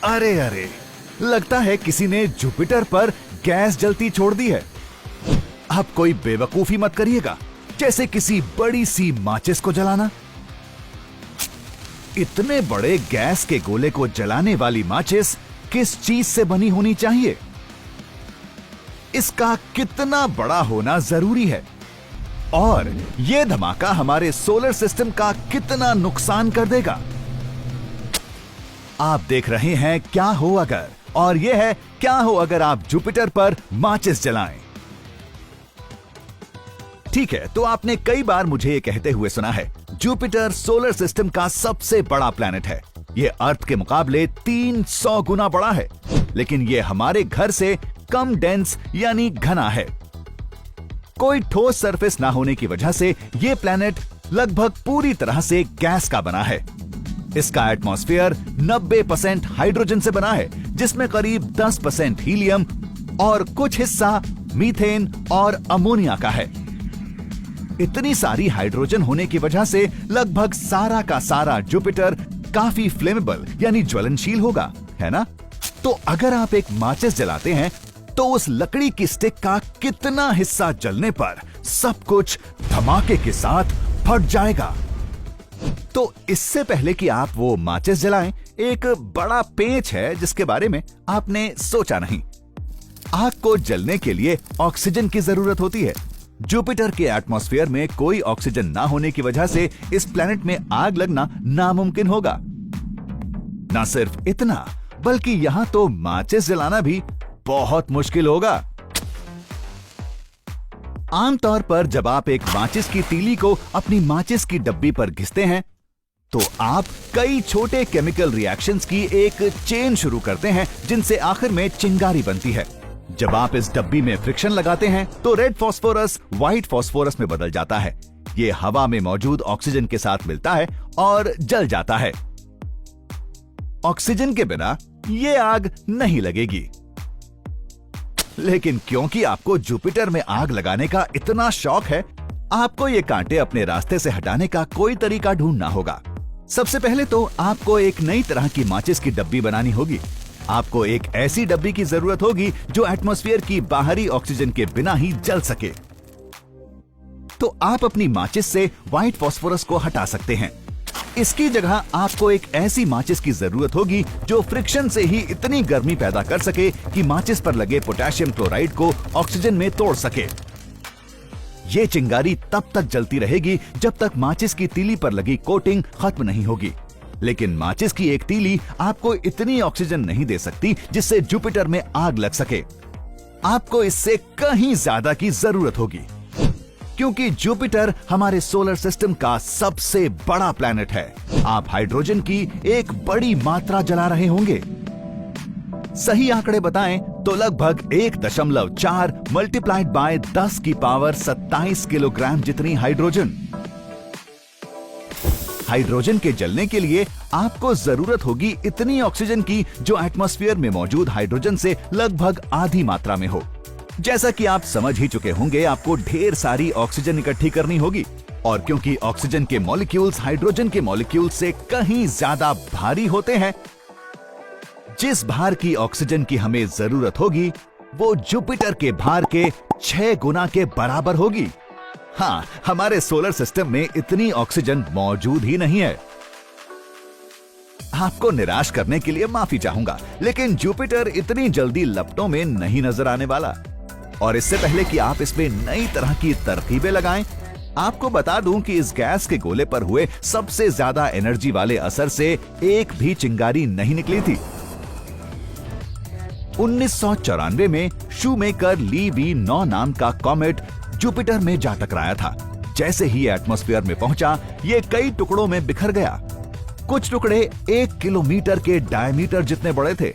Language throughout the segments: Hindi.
अरे अरे, लगता है किसी ने जुपिटर पर गैस जलती छोड़ दी है। अब कोई बेवकूफी मत करिएगा, जैसे किसी बड़ी सी माचिस को जलाना। इतने बड़े गैस के गोले को जलाने वाली माचिस किस चीज से बनी होनी चाहिए? इसका कितना बड़ा होना जरूरी है? और यह धमाका हमारे सोलर सिस्टम का कितना नुकसान कर देगा? आप देख रहे हैं क्या हो अगर, और यह है क्या हो अगर आप जुपिटर पर माचिस जलाएं। ठीक है, तो आपने कई बार मुझे यह कहते हुए सुना है, जुपिटर सोलर सिस्टम का सबसे बड़ा प्लैनेट है। यह अर्थ के मुकाबले 300 गुना बड़ा है, लेकिन यह हमारे घर से कम डेंस यानी घना है। कोई ठोस सरफेस ना होने की वजह से यह प्लैनेट लगभग पूरी तरह से गैस का बना है। इसका एटमॉस्फेयर 90% हाइड्रोजन से बना है, जिसमें करीब 10% हीलियम और कुछ हिस्सा मीथेन और अमोनिया का है। इतनी सारी हाइड्रोजन होने की वजह से लगभग सारा का सारा जुपिटर काफी फ्लेमेबल यानी ज्वलनशील होगा, है ना? तो अगर आप एक माचिस जलाते हैं तो उस लकड़ी की स्टिक का कितना हिस्सा जलने पर सब कुछ धमाके के साथ फट जाएगा। तो इससे पहले कि आप वो माचिस जलाएं, एक बड़ा पेंच है जिसके बारे में आपने सोचा नहीं। आग को जलने के लिए ऑक्सीजन की जरूरत होती है। जुपिटर के एटमॉस्फेयर में कोई ऑक्सीजन ना होने की वजह से इस प्लैनेट में आग लगना नामुमकिन होगा। ना सिर्फ इतना, बल्कि यहां तो माचिस जलाना भी बहुत मुश्किल होगा। आमतौर पर जब आप एक माचिस की तीली को अपनी माचिस की डब्बी पर घिसते हैं, तो आप कई छोटे केमिकल रिएक्शंस की एक चेन शुरू करते हैं, जिनसे आखिर में चिंगारी बनती है। जब आप इस डब्बी में फ्रिक्शन लगाते हैं, तो रेड फास्फोरस व्हाइट फास्फोरस में बदल जाता है। ये हवा में मौजूद ऑक्सीजन के साथ मिलता है और जल जाता है। ऑक्सीजन के बिना ये आग नहीं लगेगी। लेकिन क्योंकि आपको जुपिटर में आग लगाने का इतना शौक है, आपको ये कांटे अपने रास्ते से हटाने का कोई तरीका ढूंढना होगा। सबसे पहले तो आपको एक नई तरह की माचिस की डब्बी बनानी होगी। आपको एक ऐसी डब्बी की जरूरत होगी जो एटमॉस्फेयर की बाहरी ऑक्सीजन के बिना ही जल सके। तो आप अपनी माचिस से व्हाइट फास्फोरस को हटा सकते हैं। इसकी जगह आपको एक ऐसी माचिस की जरूरत होगी जो फ्रिक्शन से ही इतनी गर्मी पैदा कर सके कि माचिस पर लगे पोटेशियम क्लोराइड को ऑक्सीजन में तोड़ सके। ये चिंगारी तब तक जलती रहेगी जब तक माचिस की तीली पर लगी कोटिंग खत्म नहीं होगी। लेकिन माचिस की एक तीली आपको इतनी ऑक्सीजन नहीं दे सकती जिससे जुपिटर में आग लग सके। आपको इससे कहीं ज्यादा की जरूरत होगी, क्योंकि जुपिटर हमारे सोलर सिस्टम का सबसे बड़ा प्लैनेट है। आप हाइड्रोजन की एक बड़ी मात्रा जला रहे होंगे। सही आंकड़े बताएं तो लगभग 1.4 मल्टीप्लाइड बाय 10 की पावर 27 किलोग्राम जितनी हाइड्रोजन। हाइड्रोजन के जलने के लिए आपको जरूरत होगी इतनी ऑक्सीजन की जो एटमॉस्फेयर में मौजूद हाइड्रोजन से लगभग आधी मात्रा में हो। जैसा कि आप समझ ही चुके होंगे, आपको ढेर सारी ऑक्सीजन इकट्ठी करनी होगी, और क्योंकि ऑक्सीजन के मॉलिक्यूल्स हाइड्रोजन के मॉलिक्यूल से कहीं ज्यादा भारी होते हैं, जिस भार की ऑक्सीजन की हमें जरूरत होगी वो जुपिटर के भार के 6 गुना के बराबर होगी। हाँ, हमारे सोलर सिस्टम में इतनी ऑक्सीजन मौजूद ही नहीं है। आपको निराश करने के लिए माफी चाहूंगा, लेकिन जुपिटर इतनी जल्दी लपटों में नहीं नजर आने वाला। और इससे पहले कि आप इसमें नई तरह की तरकीबें लगाएं, आपको बता दूं कि इस गैस के गोले पर हुए सबसे ज्यादा एनर्जी वाले असर से एक भी चिंगारी नहीं निकली थी। 1994 में शूमेकर ली V9 नाम का कॉमेट जुपिटर में जा टकराया था। जैसे ही एटमॉस्फेयर में पहुंचा, ये कई टुकड़ों में बिखर गया। कुछ टुकड़े 1 किलोमीटर के डायमीटर जितने बड़े थे।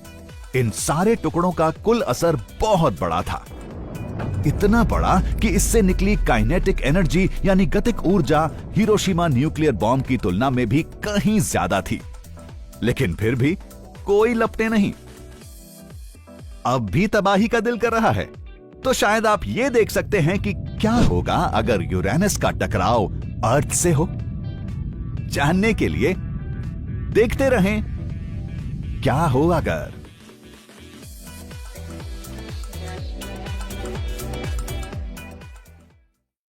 इन सारे टुकड़ों का कुल असर बहुत बड़ा था, इतना बड़ा कि इससे निकली काइनेटिक एनर्जी यानी गतिक ऊर्जा हिरोशिमा न्यूक्लियर बॉम्ब की तुलना में भी कहीं ज्यादा थी। लेकिन फिर भी कोई लपटे नहीं। अब भी तबाही का दिल कर रहा है, तो शायद आप ये देख सकते हैं कि क्या होगा अगर यूरेनस का टकराव अर्थ से हो। जानने के लिए देखते रहें क्या हो अगर